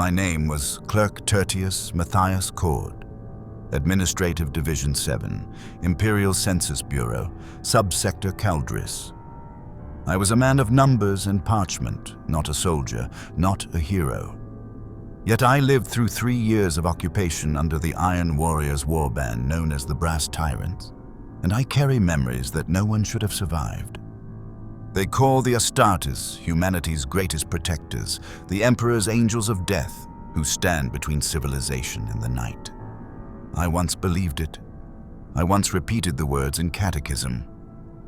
My name was Clerk Tertius Matthias Cord, Administrative Division 7, Imperial Census Bureau, Subsector Caldris. I was a man of numbers and parchment, not a soldier, not a hero. Yet I lived through 3 years of occupation under the Iron Warriors warband known as the Brass Tyrants, and I carry memories that no one should have survived. They call the Astartes humanity's greatest protectors, the Emperor's angels of death, who stand between civilization and the night. I once believed it. I once repeated the words in catechism,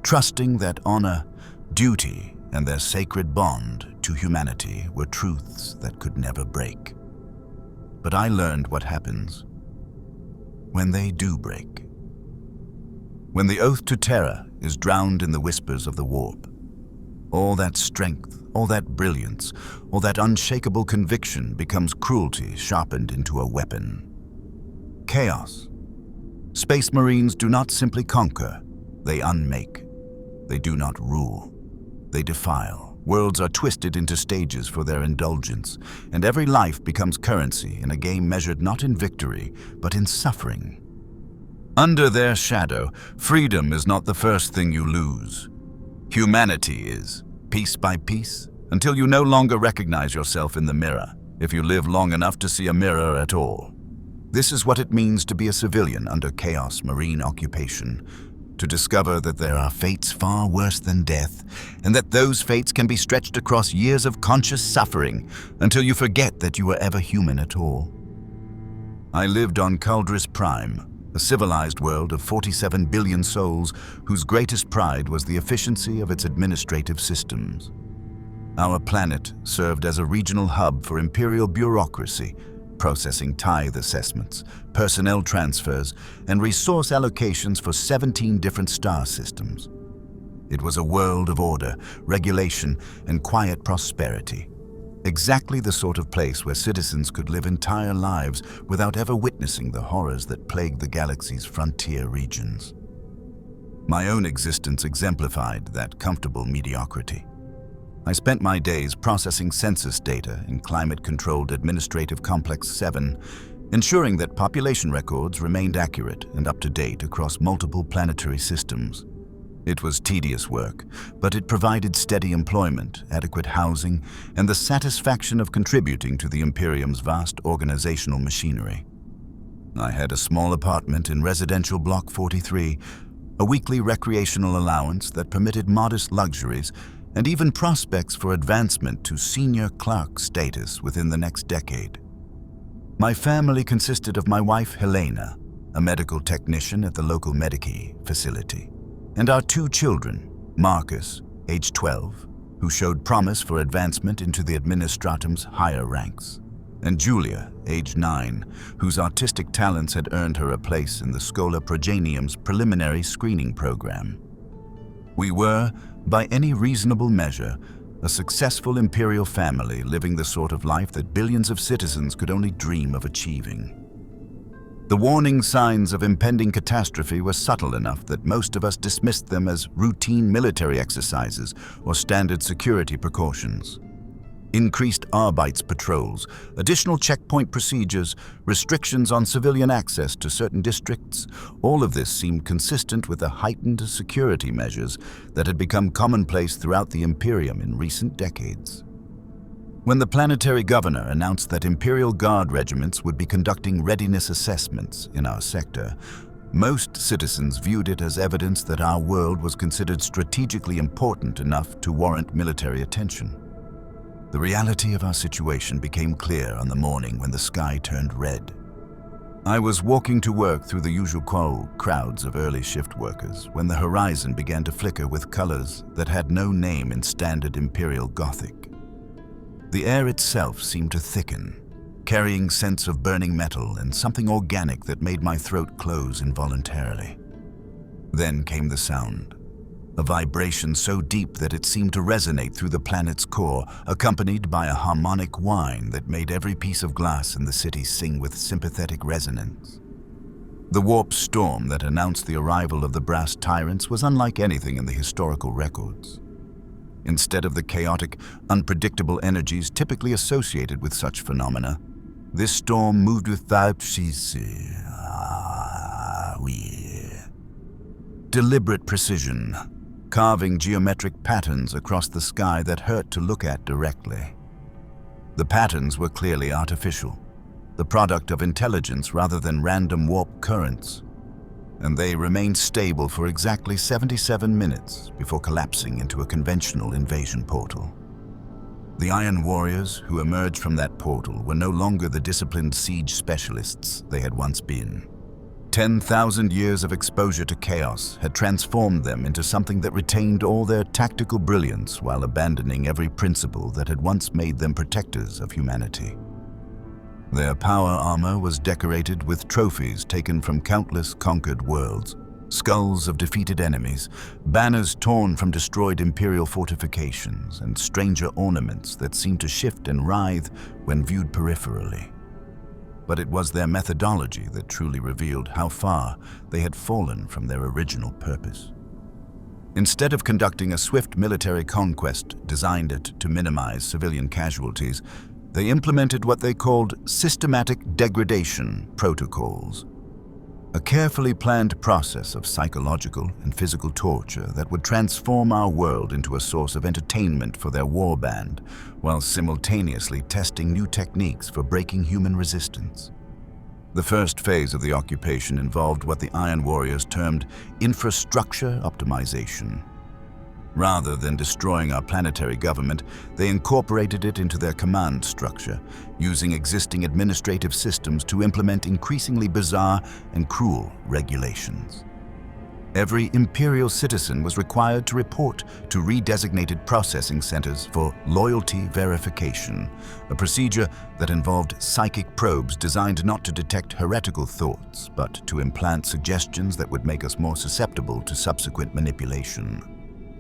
trusting that honor, duty, and their sacred bond to humanity were truths that could never break. But I learned what happens when they do break. When the oath to terror is drowned in the whispers of the warp, all that strength, all that brilliance, all that unshakable conviction becomes cruelty sharpened into a weapon. Chaos. Space Marines do not simply conquer, they unmake. They do not rule. They defile. Worlds are twisted into stages for their indulgence, and every life becomes currency in a game measured not in victory, but in suffering. Under their shadow, freedom is not the first thing you lose. Humanity is, piece by piece, until you no longer recognize yourself in the mirror, if you live long enough to see a mirror at all. This is what it means to be a civilian under Chaos Marine occupation, to discover that there are fates far worse than death, and that those fates can be stretched across years of conscious suffering until you forget that you were ever human at all. I lived on Caldris Prime, a civilized world of 47 billion souls whose greatest pride was the efficiency of its administrative systems. Our planet served as a regional hub for Imperial bureaucracy, processing tithe assessments, personnel transfers, and resource allocations for 17 different star systems. It was a world of order, regulation, and quiet prosperity. Exactly the sort of place where citizens could live entire lives without ever witnessing the horrors that plagued the galaxy's frontier regions. My own existence exemplified that comfortable mediocrity. I spent my days processing census data in climate-controlled Administrative Complex 7, ensuring that population records remained accurate and up-to-date across multiple planetary systems. It was tedious work, but it provided steady employment, adequate housing, and the satisfaction of contributing to the Imperium's vast organizational machinery. I had a small apartment in Residential Block 43, a weekly recreational allowance that permitted modest luxuries, and even prospects for advancement to senior clerk status within the next decade. My family consisted of my wife Helena, a medical technician at the local Medici facility, and our 2 children, Marcus, age 12, who showed promise for advancement into the Administratum's higher ranks, and Julia, age 9, whose artistic talents had earned her a place in the Schola Progenium's preliminary screening program. We were, by any reasonable measure, a successful Imperial family living the sort of life that billions of citizens could only dream of achieving. The warning signs of impending catastrophe were subtle enough that most of us dismissed them as routine military exercises or standard security precautions. Increased Arbeits patrols, additional checkpoint procedures, restrictions on civilian access to certain districts, all of this seemed consistent with the heightened security measures that had become commonplace throughout the Imperium in recent decades. When the planetary governor announced that Imperial Guard regiments would be conducting readiness assessments in our sector, most citizens viewed it as evidence that our world was considered strategically important enough to warrant military attention. The reality of our situation became clear on the morning when the sky turned red. I was walking to work through the usual crowds of early shift workers when the horizon began to flicker with colors that had no name in standard Imperial Gothic. The air itself seemed to thicken, carrying scents of burning metal and something organic that made my throat close involuntarily. Then came the sound, a vibration so deep that it seemed to resonate through the planet's core, accompanied by a harmonic whine that made every piece of glass in the city sing with sympathetic resonance. The warp storm that announced the arrival of the Brass Tyrants was unlike anything in the historical records. Instead of the chaotic, unpredictable energies typically associated with such phenomena, this storm moved with deliberate precision, carving geometric patterns across the sky that hurt to look at directly. The patterns were clearly artificial, the product of intelligence rather than random warp currents, and they remained stable for exactly 77 minutes before collapsing into a conventional invasion portal. The Iron Warriors who emerged from that portal were no longer the disciplined siege specialists they had once been. 10,000 years of exposure to chaos had transformed them into something that retained all their tactical brilliance while abandoning every principle that had once made them protectors of humanity. Their power armor was decorated with trophies taken from countless conquered worlds, skulls of defeated enemies, banners torn from destroyed Imperial fortifications, and stranger ornaments that seemed to shift and writhe when viewed peripherally. But it was their methodology that truly revealed how far they had fallen from their original purpose. Instead of conducting a swift military conquest designed to minimize civilian casualties, they implemented what they called systematic degradation protocols, a carefully planned process of psychological and physical torture that would transform our world into a source of entertainment for their warband, while simultaneously testing new techniques for breaking human resistance. The first phase of the occupation involved what the Iron Warriors termed infrastructure optimization. Rather than destroying our planetary government, they incorporated it into their command structure, using existing administrative systems to implement increasingly bizarre and cruel regulations. Every Imperial citizen was required to report to redesignated processing centers for loyalty verification, a procedure that involved psychic probes designed not to detect heretical thoughts, but to implant suggestions that would make us more susceptible to subsequent manipulation.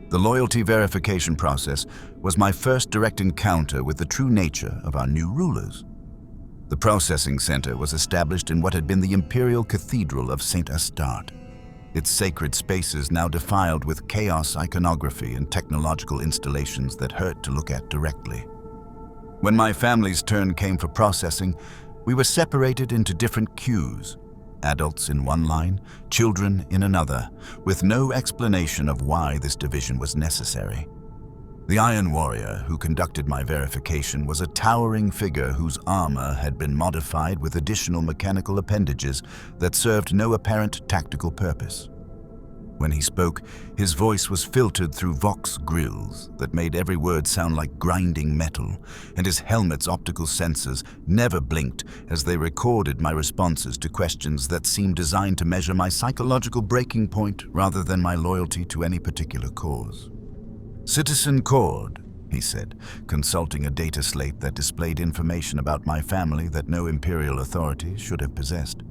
The loyalty verification process was my first direct encounter with the true nature of our new rulers. The processing center was established in what had been the Imperial Cathedral of St. Astarte, its sacred spaces now defiled with chaos iconography and technological installations that hurt to look at directly. When my family's turn came for processing, we were separated into different queues. Adults in one line, children in another, with no explanation of why this division was necessary. The Iron Warrior who conducted my verification was a towering figure whose armor had been modified with additional mechanical appendages that served no apparent tactical purpose. When he spoke, his voice was filtered through Vox grills that made every word sound like grinding metal, and his helmet's optical sensors never blinked as they recorded my responses to questions that seemed designed to measure my psychological breaking point rather than my loyalty to any particular cause. "Citizen Cord," he said, consulting a data slate that displayed information about my family that no Imperial authority should have possessed.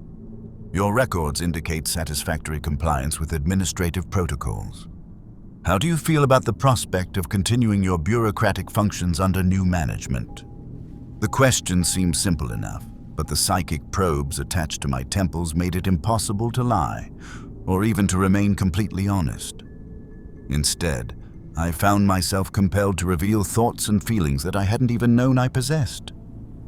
"Your records indicate satisfactory compliance with administrative protocols. How do you feel about the prospect of continuing your bureaucratic functions under new management?" The question seemed simple enough, but the psychic probes attached to my temples made it impossible to lie, or even to remain completely honest. Instead, I found myself compelled to reveal thoughts and feelings that I hadn't even known I possessed.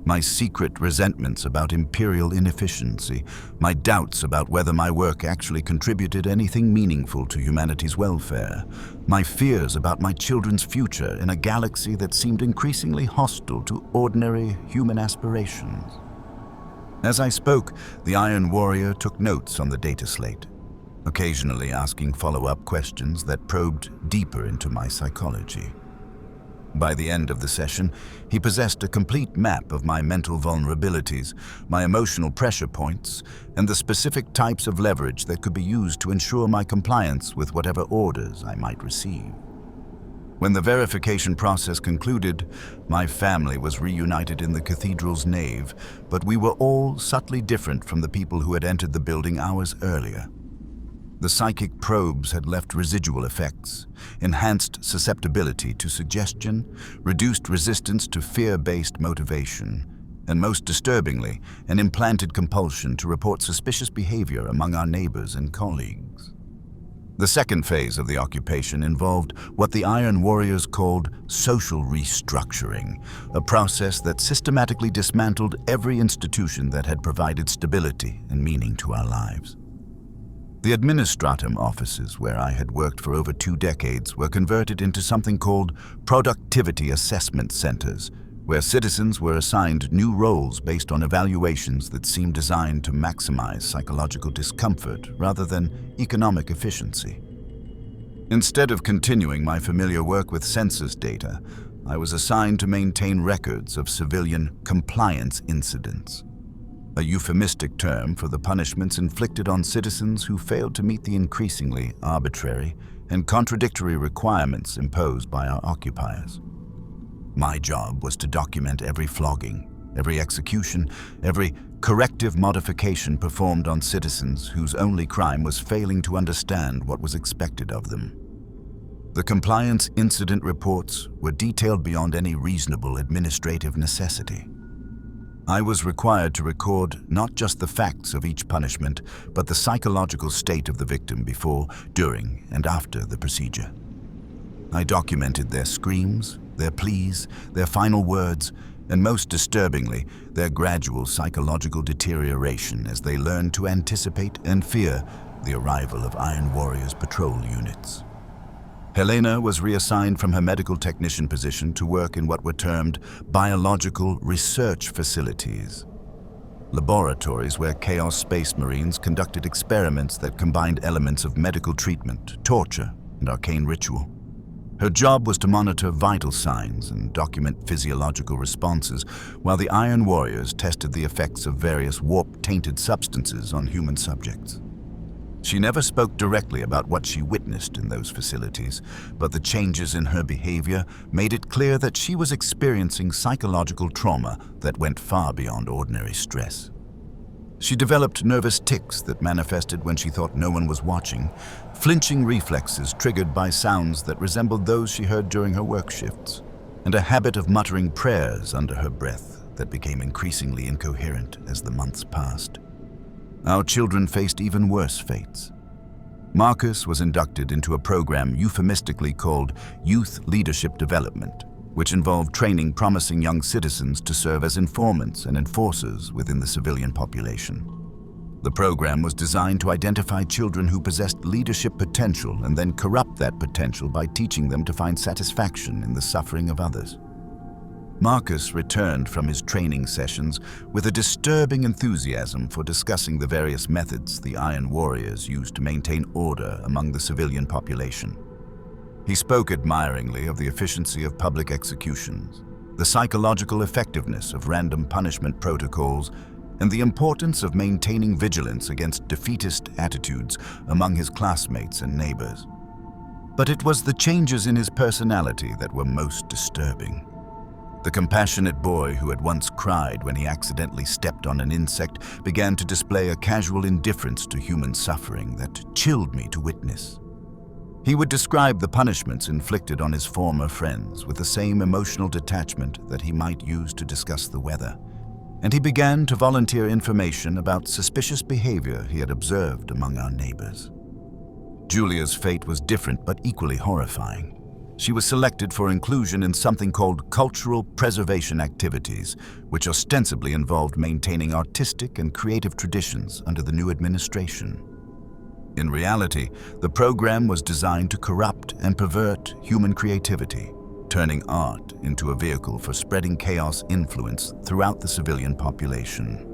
My secret resentments about Imperial inefficiency, my doubts about whether my work actually contributed anything meaningful to humanity's welfare, my fears about my children's future in a galaxy that seemed increasingly hostile to ordinary human aspirations. As I spoke, the Iron Warrior took notes on the data slate, occasionally asking follow-up questions that probed deeper into my psychology. By the end of the session, he possessed a complete map of my mental vulnerabilities, my emotional pressure points, and the specific types of leverage that could be used to ensure my compliance with whatever orders I might receive. When the verification process concluded, my family was reunited in the cathedral's nave, but we were all subtly different from the people who had entered the building hours earlier. The psychic probes had left residual effects, enhanced susceptibility to suggestion, reduced resistance to fear-based motivation, and most disturbingly, an implanted compulsion to report suspicious behavior among our neighbors and colleagues. The second phase of the occupation involved what the Iron Warriors called social restructuring, a process that systematically dismantled every institution that had provided stability and meaning to our lives. The administratum offices, where I had worked for over 2 decades, were converted into something called productivity assessment centers, where citizens were assigned new roles based on evaluations that seemed designed to maximize psychological discomfort rather than economic efficiency. Instead of continuing my familiar work with census data, I was assigned to maintain records of civilian compliance incidents, a euphemistic term for the punishments inflicted on citizens who failed to meet the increasingly arbitrary and contradictory requirements imposed by our occupiers. My job was to document every flogging, every execution, every corrective modification performed on citizens whose only crime was failing to understand what was expected of them. The compliance incident reports were detailed beyond any reasonable administrative necessity. I was required to record not just the facts of each punishment, but the psychological state of the victim before, during, and after the procedure. I documented their screams, their pleas, their final words, and most disturbingly, their gradual psychological deterioration as they learned to anticipate and fear the arrival of Iron Warriors patrol units. Helena was reassigned from her medical technician position to work in what were termed biological research facilities, laboratories where Chaos Space Marines conducted experiments that combined elements of medical treatment, torture, and arcane ritual. Her job was to monitor vital signs and document physiological responses, while the Iron Warriors tested the effects of various warp-tainted substances on human subjects. She never spoke directly about what she witnessed in those facilities, but the changes in her behavior made it clear that she was experiencing psychological trauma that went far beyond ordinary stress. She developed nervous tics that manifested when she thought no one was watching, flinching reflexes triggered by sounds that resembled those she heard during her work shifts, and a habit of muttering prayers under her breath that became increasingly incoherent as the months passed. Our children faced even worse fates. Marcus was inducted into a program euphemistically called Youth Leadership Development, which involved training promising young citizens to serve as informants and enforcers within the civilian population. The program was designed to identify children who possessed leadership potential and then corrupt that potential by teaching them to find satisfaction in the suffering of others. Marcus returned from his training sessions with a disturbing enthusiasm for discussing the various methods the Iron Warriors used to maintain order among the civilian population. He spoke admiringly of the efficiency of public executions, the psychological effectiveness of random punishment protocols, and the importance of maintaining vigilance against defeatist attitudes among his classmates and neighbors. But it was the changes in his personality that were most disturbing. The compassionate boy who had once cried when he accidentally stepped on an insect began to display a casual indifference to human suffering that chilled me to witness. He would describe the punishments inflicted on his former friends with the same emotional detachment that he might use to discuss the weather, and he began to volunteer information about suspicious behavior he had observed among our neighbors. Julia's fate was different but equally horrifying. She was selected for inclusion in something called cultural preservation activities, which ostensibly involved maintaining artistic and creative traditions under the new administration. In reality, the program was designed to corrupt and pervert human creativity, turning art into a vehicle for spreading chaos influence throughout the civilian population.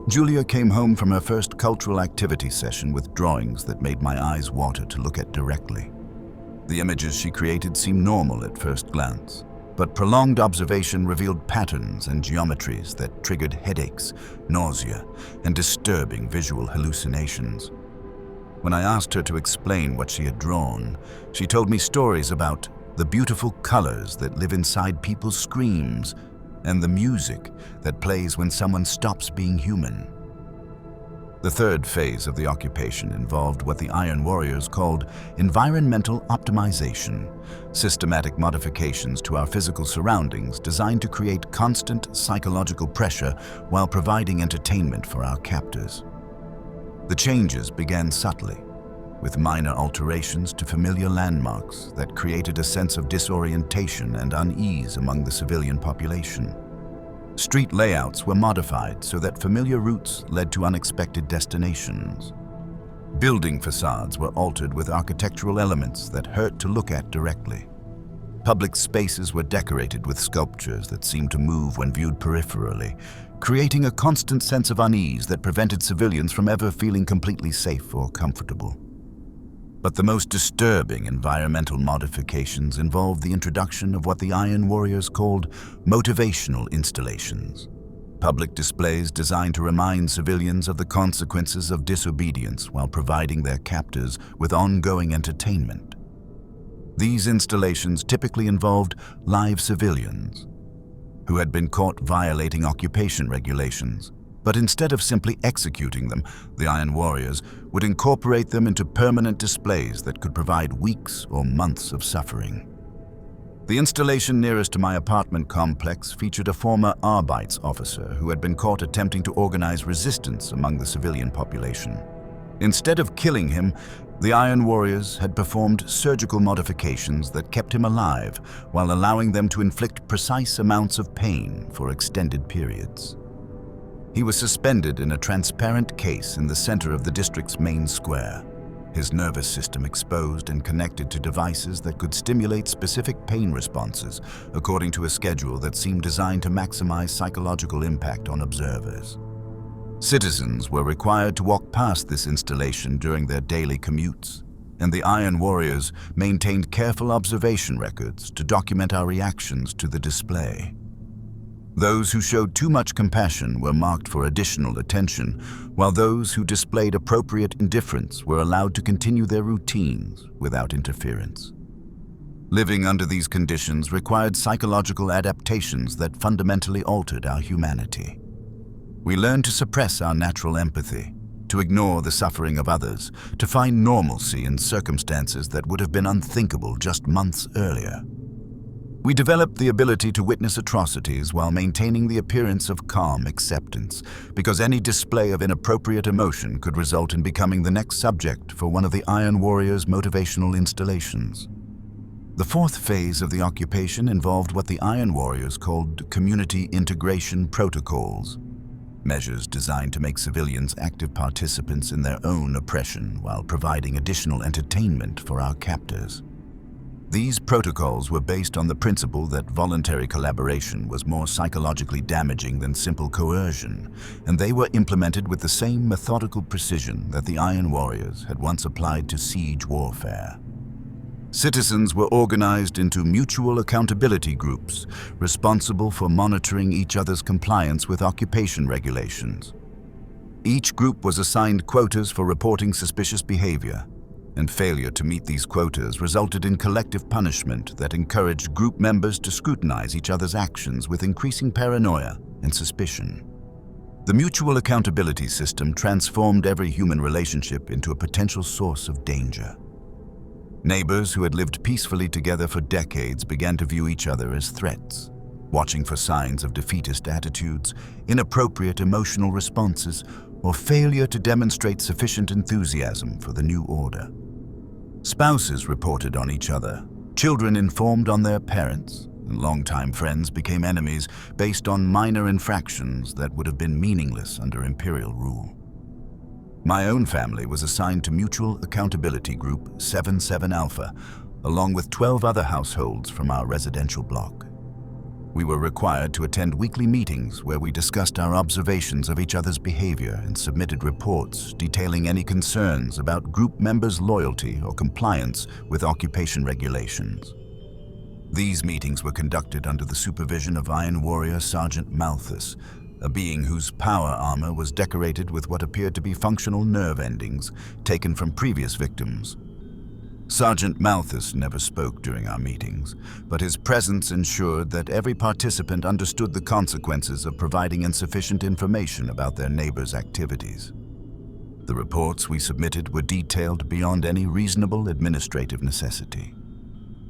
Julia came home from her first cultural activity session with drawings that made my eyes water to look at directly. The images she created seemed normal at first glance, but prolonged observation revealed patterns and geometries that triggered headaches, nausea, and disturbing visual hallucinations. When I asked her to explain what she had drawn, she told me stories about the beautiful colors that live inside people's screams and the music that plays when someone stops being human. The third phase of the occupation involved what the Iron Warriors called environmental optimization, systematic modifications to our physical surroundings designed to create constant psychological pressure while providing entertainment for our captors. The changes began subtly. with minor alterations to familiar landmarks that created a sense of disorientation and unease among the civilian population. Street layouts were modified so that familiar routes led to unexpected destinations. Building facades were altered with architectural elements that hurt to look at directly. Public spaces were decorated with sculptures that seemed to move when viewed peripherally, creating a constant sense of unease that prevented civilians from ever feeling completely safe or comfortable. But the most disturbing environmental modifications involved the introduction of what the Iron Warriors called motivational installations. Public displays designed to remind civilians of the consequences of disobedience while providing their captors with ongoing entertainment. These installations typically involved live civilians who had been caught violating occupation regulations. But instead of simply executing them, the Iron Warriors would incorporate them into permanent displays that could provide weeks or months of suffering. The installation nearest to my apartment complex featured a former Arbeits officer who had been caught attempting to organize resistance among the civilian population. Instead of killing him, the Iron Warriors had performed surgical modifications that kept him alive while allowing them to inflict precise amounts of pain for extended periods. He was suspended in a transparent case in the center of the district's main square, his nervous system exposed and connected to devices that could stimulate specific pain responses according to a schedule that seemed designed to maximize psychological impact on observers. Citizens were required to walk past this installation during their daily commutes, and the Iron Warriors maintained careful observation records to document our reactions to the display. Those who showed too much compassion were marked for additional attention, while those who displayed appropriate indifference were allowed to continue their routines without interference. Living under these conditions required psychological adaptations that fundamentally altered our humanity. We learned to suppress our natural empathy, to ignore the suffering of others, to find normalcy in circumstances that would have been unthinkable just months earlier. We developed the ability to witness atrocities while maintaining the appearance of calm acceptance, because any display of inappropriate emotion could result in becoming the next subject for one of the Iron Warriors' motivational installations. The fourth phase of the occupation involved what the Iron Warriors called community integration protocols, measures designed to make civilians active participants in their own oppression while providing additional entertainment for our captors. These protocols were based on the principle that voluntary collaboration was more psychologically damaging than simple coercion, and they were implemented with the same methodical precision that the Iron Warriors had once applied to siege warfare. Citizens were organized into mutual accountability groups, responsible for monitoring each other's compliance with occupation regulations. Each group was assigned quotas for reporting suspicious behavior, and failure to meet these quotas resulted in collective punishment that encouraged group members to scrutinize each other's actions with increasing paranoia and suspicion. The mutual accountability system transformed every human relationship into a potential source of danger. Neighbors who had lived peacefully together for decades began to view each other as threats, watching for signs of defeatist attitudes, inappropriate emotional responses, or failure to demonstrate sufficient enthusiasm for the new order. Spouses reported on each other, children informed on their parents, and longtime friends became enemies based on minor infractions that would have been meaningless under Imperial rule. My own family was assigned to Mutual Accountability Group 77 Alpha, along with 12 other households from our residential block. We were required to attend weekly meetings where we discussed our observations of each other's behavior and submitted reports detailing any concerns about group members' loyalty or compliance with occupation regulations. These meetings were conducted under the supervision of Iron Warrior Sergeant Malthus, a being whose power armor was decorated with what appeared to be functional nerve endings taken from previous victims. Sergeant Malthus never spoke during our meetings, but his presence ensured that every participant understood the consequences of providing insufficient information about their neighbors' activities. The reports we submitted were detailed beyond any reasonable administrative necessity.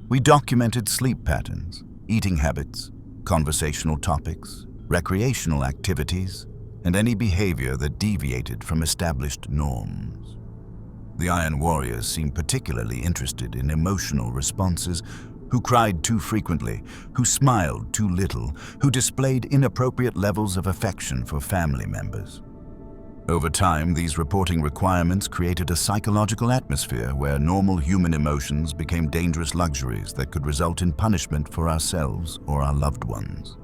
We documented sleep patterns, eating habits, conversational topics, recreational activities, and any behavior that deviated from established norms. The Iron Warriors seemed particularly interested in emotional responses, who cried too frequently, who smiled too little, who displayed inappropriate levels of affection for family members. Over time, these reporting requirements created a psychological atmosphere where normal human emotions became dangerous luxuries that could result in punishment for ourselves or our loved ones.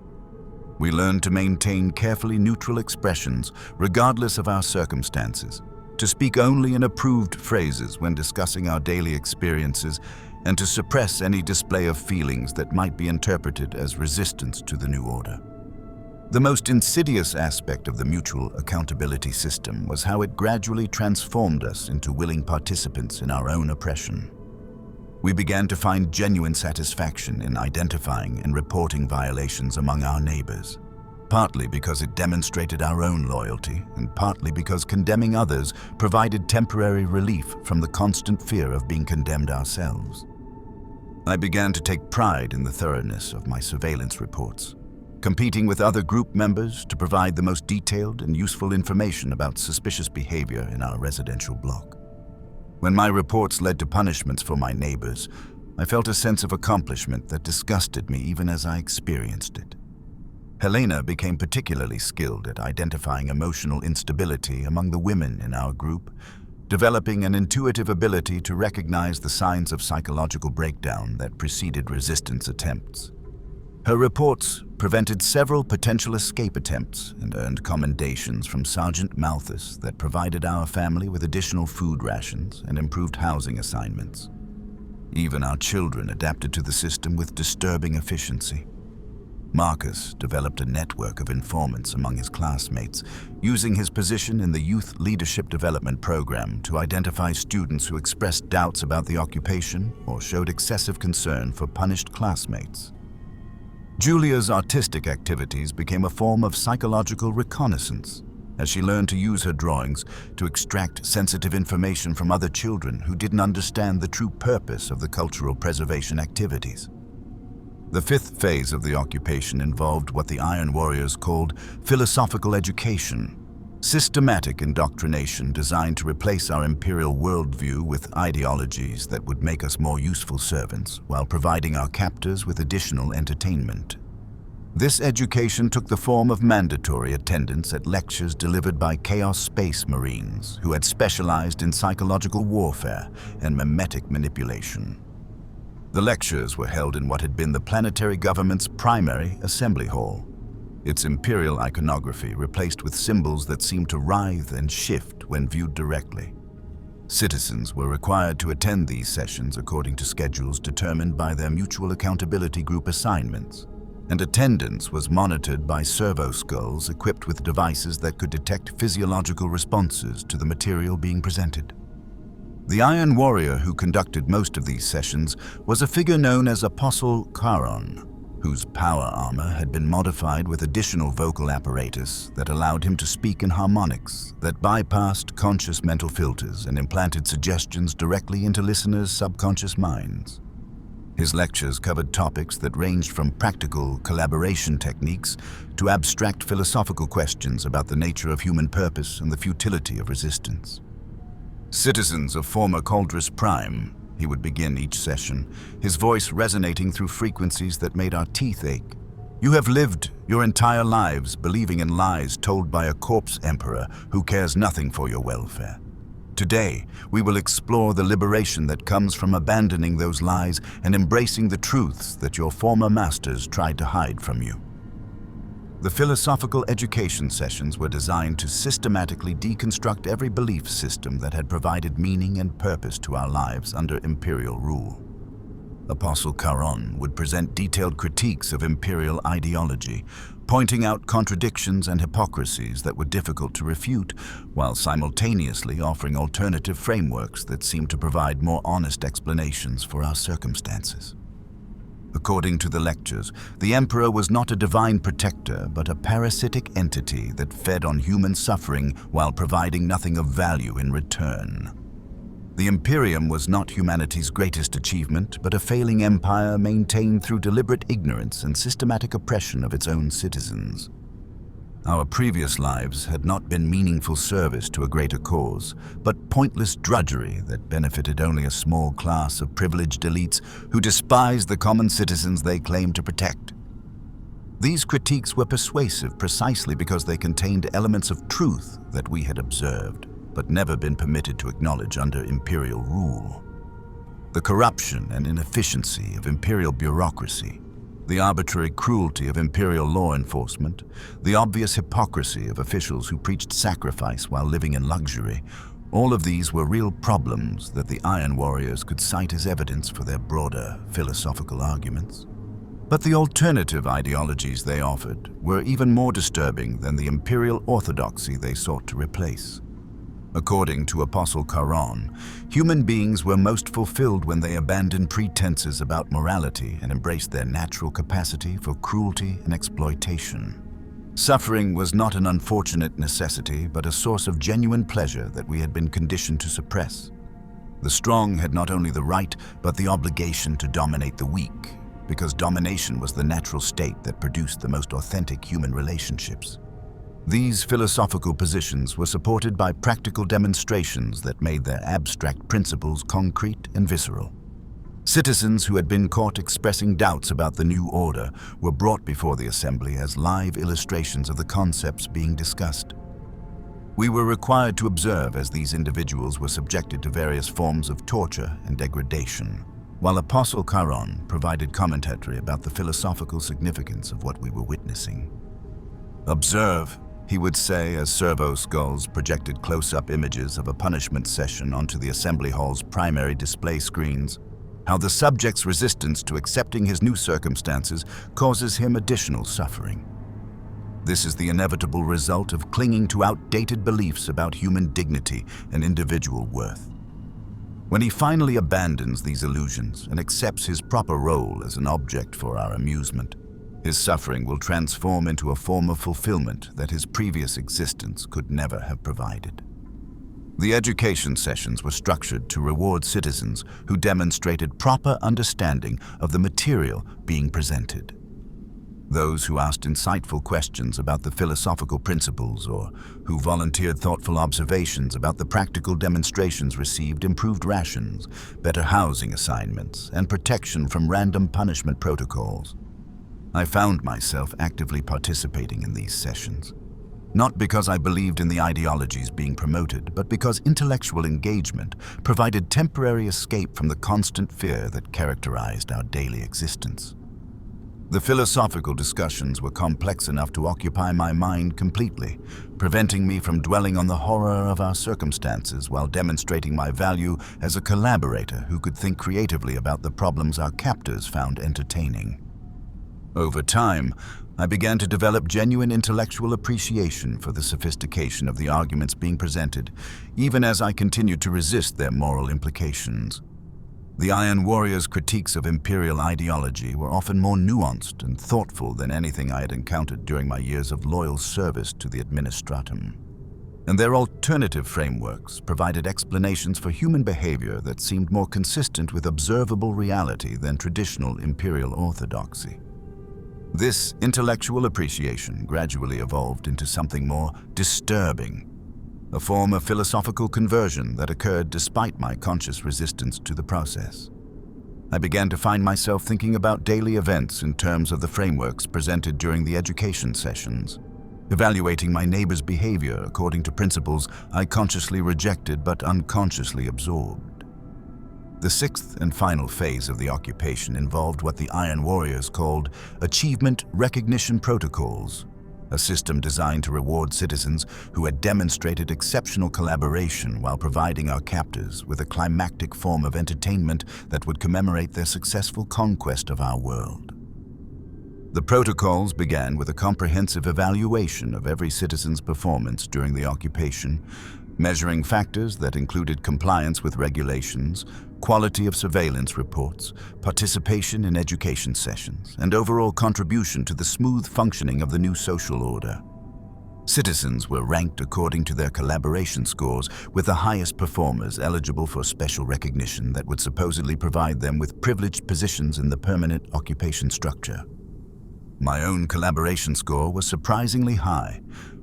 We learned to maintain carefully neutral expressions regardless of our circumstances, to speak only in approved phrases when discussing our daily experiences, and to suppress any display of feelings that might be interpreted as resistance to the new order. The most insidious aspect of the mutual accountability system was how it gradually transformed us into willing participants in our own oppression. We began to find genuine satisfaction in identifying and reporting violations among our neighbors, partly because it demonstrated our own loyalty, and partly because condemning others provided temporary relief from the constant fear of being condemned ourselves. I began to take pride in the thoroughness of my surveillance reports, competing with other group members to provide the most detailed and useful information about suspicious behavior in our residential block. When my reports led to punishments for my neighbors, I felt a sense of accomplishment that disgusted me even as I experienced it. Helena became particularly skilled at identifying emotional instability among the women in our group, developing an intuitive ability to recognize the signs of psychological breakdown that preceded resistance attempts. Her reports prevented several potential escape attempts and earned commendations from Sergeant Malthus that provided our family with additional food rations and improved housing assignments. Even our children adapted to the system with disturbing efficiency. Marcus developed a network of informants among his classmates, using his position in the Youth Leadership Development Program to identify students who expressed doubts about the occupation or showed excessive concern for punished classmates. Julia's artistic activities became a form of psychological reconnaissance, as she learned to use her drawings to extract sensitive information from other children who didn't understand the true purpose of the cultural preservation activities. The fifth phase of the occupation involved what the Iron Warriors called philosophical education, systematic indoctrination designed to replace our imperial worldview with ideologies that would make us more useful servants while providing our captors with additional entertainment. This education took the form of mandatory attendance at lectures delivered by Chaos Space Marines who had specialized in psychological warfare and mimetic manipulation. The lectures were held in what had been the planetary government's primary assembly hall, its imperial iconography replaced with symbols that seemed to writhe and shift when viewed directly. Citizens were required to attend these sessions according to schedules determined by their mutual accountability group assignments, and attendance was monitored by servo skulls equipped with devices that could detect physiological responses to the material being presented. The Iron Warrior who conducted most of these sessions was a figure known as Apostle Charon, whose power armor had been modified with additional vocal apparatus that allowed him to speak in harmonics that bypassed conscious mental filters and implanted suggestions directly into listeners' subconscious minds. His lectures covered topics that ranged from practical collaboration techniques to abstract philosophical questions about the nature of human purpose and the futility of resistance. Citizens of former Cauldrus Prime, he would begin each session, his voice resonating through frequencies that made our teeth ache. You have lived your entire lives believing in lies told by a corpse emperor who cares nothing for your welfare. Today, we will explore the liberation that comes from abandoning those lies and embracing the truths that your former masters tried to hide from you. The philosophical education sessions were designed to systematically deconstruct every belief system that had provided meaning and purpose to our lives under imperial rule. Apostle Charon would present detailed critiques of imperial ideology, pointing out contradictions and hypocrisies that were difficult to refute, while simultaneously offering alternative frameworks that seemed to provide more honest explanations for our circumstances. According to the lectures, the Emperor was not a divine protector, but a parasitic entity that fed on human suffering while providing nothing of value in return. The Imperium was not humanity's greatest achievement, but a failing empire maintained through deliberate ignorance and systematic oppression of its own citizens. Our previous lives had not been meaningful service to a greater cause, but pointless drudgery that benefited only a small class of privileged elites who despised the common citizens they claimed to protect. These critiques were persuasive precisely because they contained elements of truth that we had observed, but never been permitted to acknowledge under Imperial rule. The corruption and inefficiency of Imperial bureaucracy, the arbitrary cruelty of Imperial law enforcement, the obvious hypocrisy of officials who preached sacrifice while living in luxury, all of these were real problems that the Iron Warriors could cite as evidence for their broader philosophical arguments. But the alternative ideologies they offered were even more disturbing than the Imperial orthodoxy they sought to replace. According to Apostle Charon, human beings were most fulfilled when they abandoned pretenses about morality and embraced their natural capacity for cruelty and exploitation. Suffering was not an unfortunate necessity, but a source of genuine pleasure that we had been conditioned to suppress. The strong had not only the right, but the obligation to dominate the weak, because domination was the natural state that produced the most authentic human relationships. These philosophical positions were supported by practical demonstrations that made their abstract principles concrete and visceral. Citizens who had been caught expressing doubts about the new order were brought before the assembly as live illustrations of the concepts being discussed. We were required to observe as these individuals were subjected to various forms of torture and degradation, while Apostle Charon provided commentary about the philosophical significance of what we were witnessing. "Observe," he would say as servo skulls projected close-up images of a punishment session onto the assembly hall's primary display screens, how the subject's resistance to accepting his new circumstances causes him additional suffering. This is the inevitable result of clinging to outdated beliefs about human dignity and individual worth. When he finally abandons these illusions and accepts his proper role as an object for our amusement, his suffering will transform into a form of fulfillment that his previous existence could never have provided. The education sessions were structured to reward citizens who demonstrated proper understanding of the material being presented. Those who asked insightful questions about the philosophical principles or who volunteered thoughtful observations about the practical demonstrations received improved rations, better housing assignments, and protection from random punishment protocols. I found myself actively participating in these sessions, not because I believed in the ideologies being promoted, but because intellectual engagement provided temporary escape from the constant fear that characterized our daily existence. The philosophical discussions were complex enough to occupy my mind completely, preventing me from dwelling on the horror of our circumstances while demonstrating my value as a collaborator who could think creatively about the problems our captors found entertaining. Over time, I began to develop genuine intellectual appreciation for the sophistication of the arguments being presented, even as I continued to resist their moral implications. The Iron Warriors' critiques of Imperial ideology were often more nuanced and thoughtful than anything I had encountered during my years of loyal service to the Administratum. And their alternative frameworks provided explanations for human behavior that seemed more consistent with observable reality than traditional Imperial orthodoxy. This intellectual appreciation gradually evolved into something more disturbing, a form of philosophical conversion that occurred despite my conscious resistance to the process. I began to find myself thinking about daily events in terms of the frameworks presented during the education sessions, evaluating my neighbor's behavior according to principles I consciously rejected but unconsciously absorbed. The sixth and final phase of the occupation involved what the Iron Warriors called Achievement Recognition Protocols, a system designed to reward citizens who had demonstrated exceptional collaboration while providing our captors with a climactic form of entertainment that would commemorate their successful conquest of our world. The protocols began with a comprehensive evaluation of every citizen's performance during the occupation, measuring factors that included compliance with regulations, quality of surveillance reports, participation in education sessions, and overall contribution to the smooth functioning of the new social order. Citizens were ranked according to their collaboration scores, with the highest performers eligible for special recognition that would supposedly provide them with privileged positions in the permanent occupation structure. My own collaboration score was surprisingly high,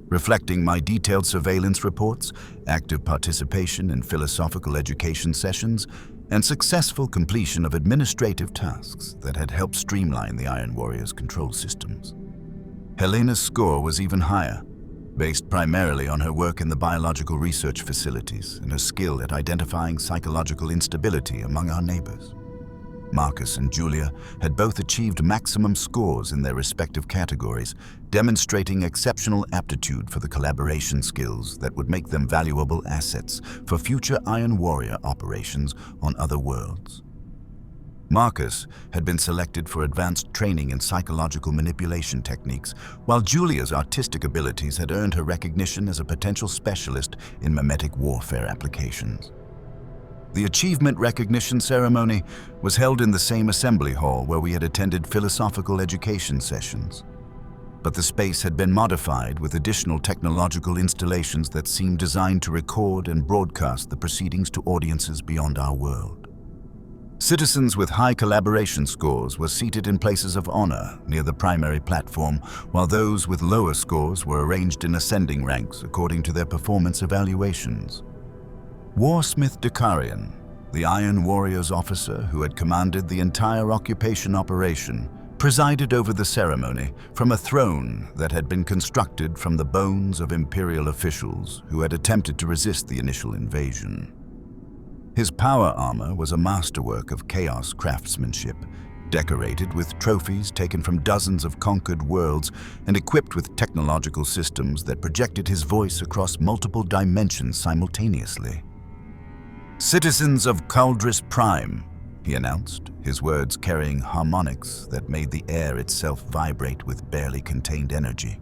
reflecting my detailed surveillance reports, active participation in philosophical education sessions, and successful completion of administrative tasks that had helped streamline the Iron Warrior's control systems. Helena's score was even higher, based primarily on her work in the biological research facilities and her skill at identifying psychological instability among our neighbors. Marcus and Julia had both achieved maximum scores in their respective categories, demonstrating exceptional aptitude for the collaboration skills that would make them valuable assets for future Iron Warrior operations on other worlds. Marcus had been selected for advanced training in psychological manipulation techniques, while Julia's artistic abilities had earned her recognition as a potential specialist in mimetic warfare applications. The achievement recognition ceremony was held in the same assembly hall where we had attended philosophical education sessions. But the space had been modified with additional technological installations that seemed designed to record and broadcast the proceedings to audiences beyond our world. Citizens with high collaboration scores were seated in places of honor near the primary platform, while those with lower scores were arranged in ascending ranks according to their performance evaluations. Warsmith Dakarian, the Iron Warrior's officer who had commanded the entire occupation operation, presided over the ceremony from a throne that had been constructed from the bones of Imperial officials who had attempted to resist the initial invasion. His power armor was a masterwork of chaos craftsmanship, decorated with trophies taken from dozens of conquered worlds and equipped with technological systems that projected his voice across multiple dimensions simultaneously. "Citizens of Caldris Prime," he announced, his words carrying harmonics that made the air itself vibrate with barely contained energy.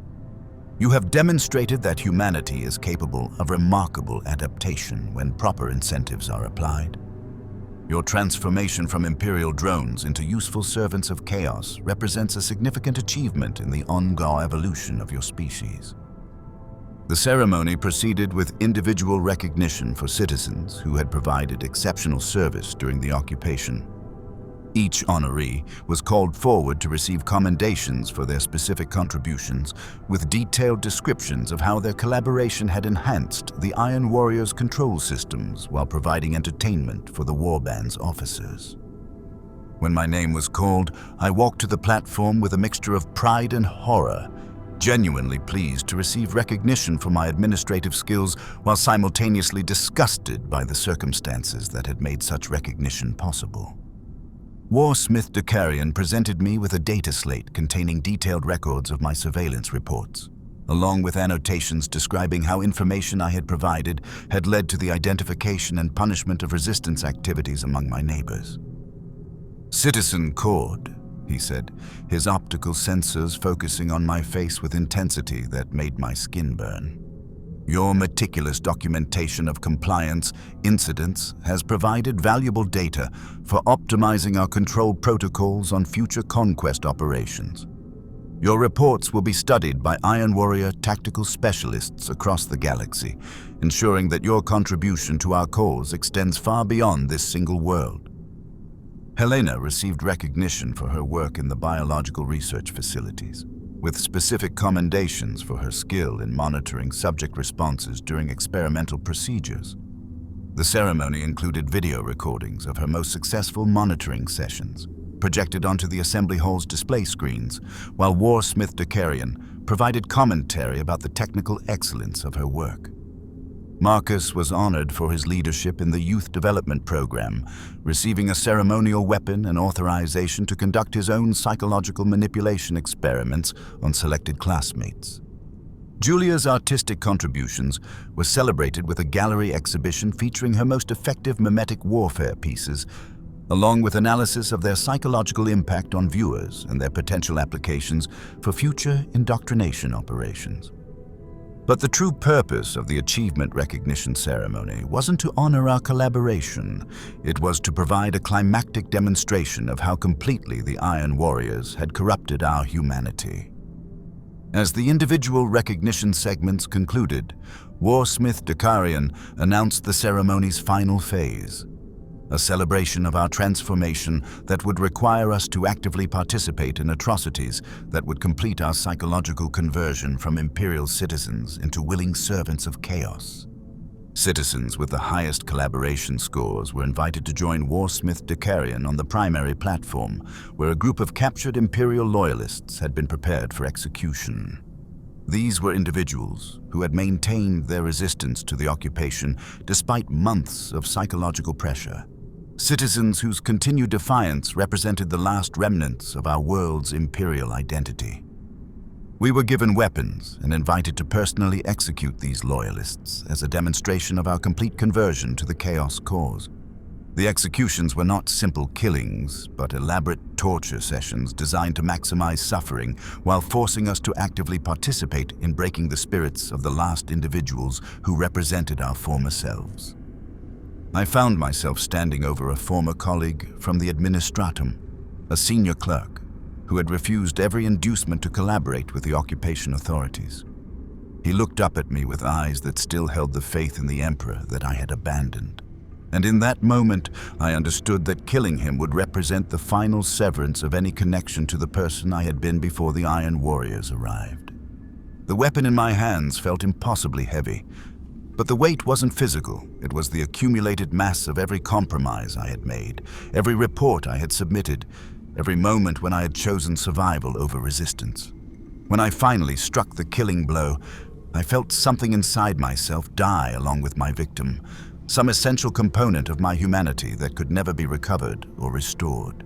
"You have demonstrated that humanity is capable of remarkable adaptation when proper incentives are applied. Your transformation from Imperial drones into useful servants of chaos represents a significant achievement in the ongoing evolution of your species." The ceremony proceeded with individual recognition for citizens who had provided exceptional service during the occupation. Each honoree was called forward to receive commendations for their specific contributions, with detailed descriptions of how their collaboration had enhanced the Iron Warrior's control systems while providing entertainment for the Warband's officers. When my name was called, I walked to the platform with a mixture of pride and horror, genuinely pleased to receive recognition for my administrative skills while simultaneously disgusted by the circumstances that had made such recognition possible. Warsmith Dakarian presented me with a data slate containing detailed records of my surveillance reports, along with annotations describing how information I had provided had led to the identification and punishment of resistance activities among my neighbors. "Citizen Cord," he said, his optical sensors focusing on my face with intensity that made my skin burn. "Your meticulous documentation of compliance incidents has provided valuable data for optimizing our control protocols on future conquest operations. Your reports will be studied by Iron Warrior tactical specialists across the galaxy, ensuring that your contribution to our cause extends far beyond this single world." Helena received recognition for her work in the biological research facilities, with specific commendations for her skill in monitoring subject responses during experimental procedures. The ceremony included video recordings of her most successful monitoring sessions, projected onto the assembly hall's display screens, while Warsmith Dakarian provided commentary about the technical excellence of her work. Marcus was honored for his leadership in the Youth Development Program, receiving a ceremonial weapon and authorization to conduct his own psychological manipulation experiments on selected classmates. Julia's artistic contributions were celebrated with a gallery exhibition featuring her most effective mimetic warfare pieces, along with analysis of their psychological impact on viewers and their potential applications for future indoctrination operations. But the true purpose of the achievement recognition ceremony wasn't to honor our collaboration. It was to provide a climactic demonstration of how completely the Iron Warriors had corrupted our humanity. As the individual recognition segments concluded, Warsmith Dakarian announced the ceremony's final phase, a celebration of our transformation that would require us to actively participate in atrocities that would complete our psychological conversion from Imperial citizens into willing servants of chaos. Citizens with the highest collaboration scores were invited to join Warsmith Decarion on the primary platform, where a group of captured Imperial loyalists had been prepared for execution. These were individuals who had maintained their resistance to the occupation despite months of psychological pressure. Citizens whose continued defiance represented the last remnants of our world's Imperial identity. We were given weapons and invited to personally execute these loyalists as a demonstration of our complete conversion to the Chaos cause. The executions were not simple killings, but elaborate torture sessions designed to maximize suffering while forcing us to actively participate in breaking the spirits of the last individuals who represented our former selves. I found myself standing over a former colleague from the Administratum, a senior clerk, who had refused every inducement to collaborate with the occupation authorities. He looked up at me with eyes that still held the faith in the Emperor that I had abandoned. And in that moment, I understood that killing him would represent the final severance of any connection to the person I had been before the Iron Warriors arrived. The weapon in my hands felt impossibly heavy, but the weight wasn't physical. It was the accumulated mass of every compromise I had made, every report I had submitted, every moment when I had chosen survival over resistance. When I finally struck the killing blow, I felt something inside myself die along with my victim, some essential component of my humanity that could never be recovered or restored.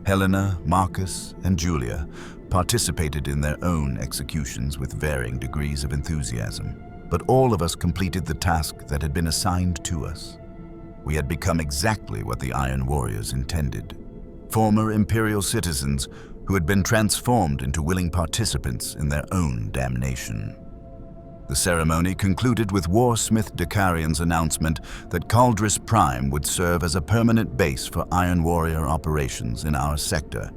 Helena, Marcus, and Julia participated in their own executions with varying degrees of enthusiasm, but all of us completed the task that had been assigned to us. We had become exactly what the Iron Warriors intended. Former Imperial citizens who had been transformed into willing participants in their own damnation. The ceremony concluded with Warsmith Decarion's announcement that Caldris Prime would serve as a permanent base for Iron Warrior operations in our sector,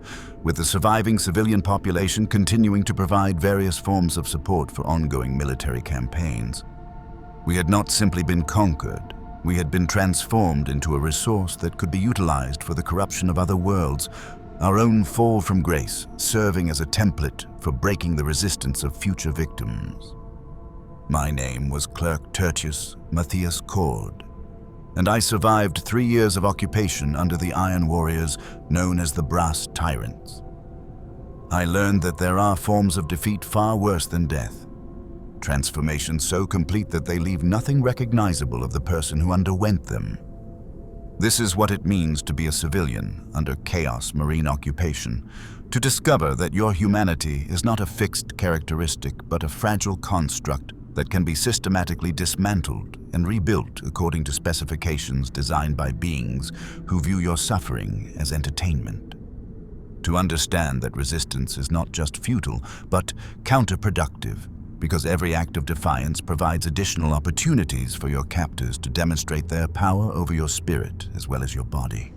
with the surviving civilian population continuing to provide various forms of support for ongoing military campaigns. We had not simply been conquered. We had been transformed into a resource that could be utilized for the corruption of other worlds, our own fall from grace serving as a template for breaking the resistance of future victims. My name was Clerk Tertius Matthias Cord, and I survived 3 years of occupation under the Iron Warriors known as the Brass Tyrants. I learned that there are forms of defeat far worse than death. Transformation so complete that they leave nothing recognizable of the person who underwent them. This is what it means to be a civilian under Chaos Marine occupation, to discover that your humanity is not a fixed characteristic but a fragile construct that can be systematically dismantled and rebuilt according to specifications designed by beings who view your suffering as entertainment. To understand that resistance is not just futile but counterproductive, because every act of defiance provides additional opportunities for your captors to demonstrate their power over your spirit as well as your body.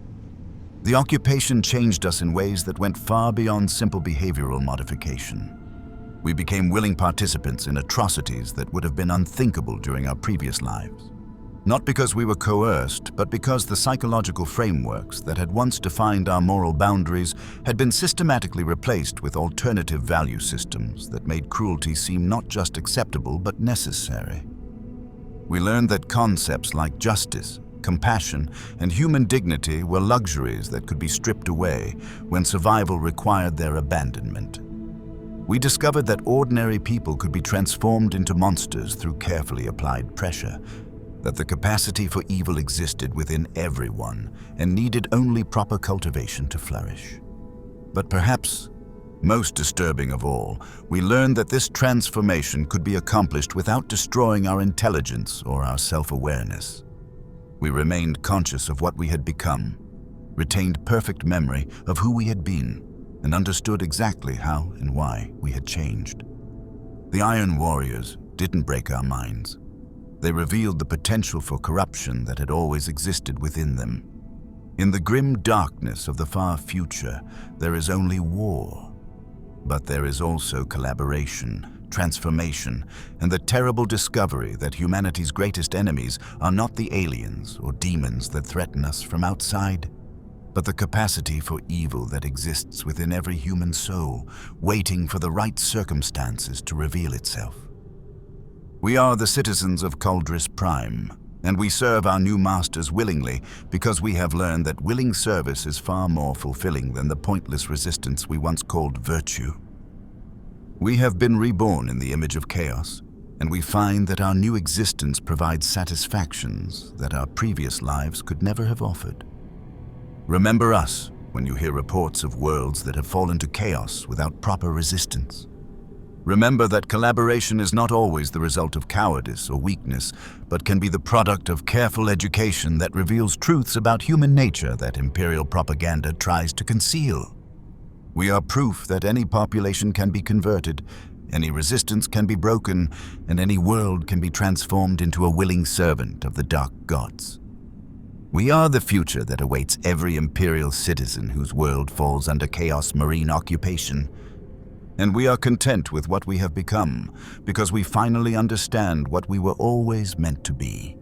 The occupation changed us in ways that went far beyond simple behavioral modification. We became willing participants in atrocities that would have been unthinkable during our previous lives. Not because we were coerced, but because the psychological frameworks that had once defined our moral boundaries had been systematically replaced with alternative value systems that made cruelty seem not just acceptable but necessary. We learned that concepts like justice, compassion, and human dignity were luxuries that could be stripped away when survival required their abandonment. We discovered that ordinary people could be transformed into monsters through carefully applied pressure, that the capacity for evil existed within everyone and needed only proper cultivation to flourish. But perhaps most disturbing of all, we learned that this transformation could be accomplished without destroying our intelligence or our self-awareness. We remained conscious of what we had become, retained perfect memory of who we had been, and understood exactly how and why we had changed. The Iron Warriors didn't break our minds. They revealed the potential for corruption that had always existed within them. In the grim darkness of the far future, there is only war. But there is also collaboration, transformation, and the terrible discovery that humanity's greatest enemies are not the aliens or demons that threaten us from outside, but the capacity for evil that exists within every human soul, waiting for the right circumstances to reveal itself. We are the citizens of Culdris Prime, and we serve our new masters willingly because we have learned that willing service is far more fulfilling than the pointless resistance we once called virtue. We have been reborn in the image of chaos, and we find that our new existence provides satisfactions that our previous lives could never have offered. Remember us when you hear reports of worlds that have fallen to chaos without proper resistance. Remember that collaboration is not always the result of cowardice or weakness, but can be the product of careful education that reveals truths about human nature that Imperial propaganda tries to conceal. We are proof that any population can be converted, any resistance can be broken, and any world can be transformed into a willing servant of the dark gods. We are the future that awaits every Imperial citizen whose world falls under Chaos Marine occupation. And we are content with what we have become, because we finally understand what we were always meant to be.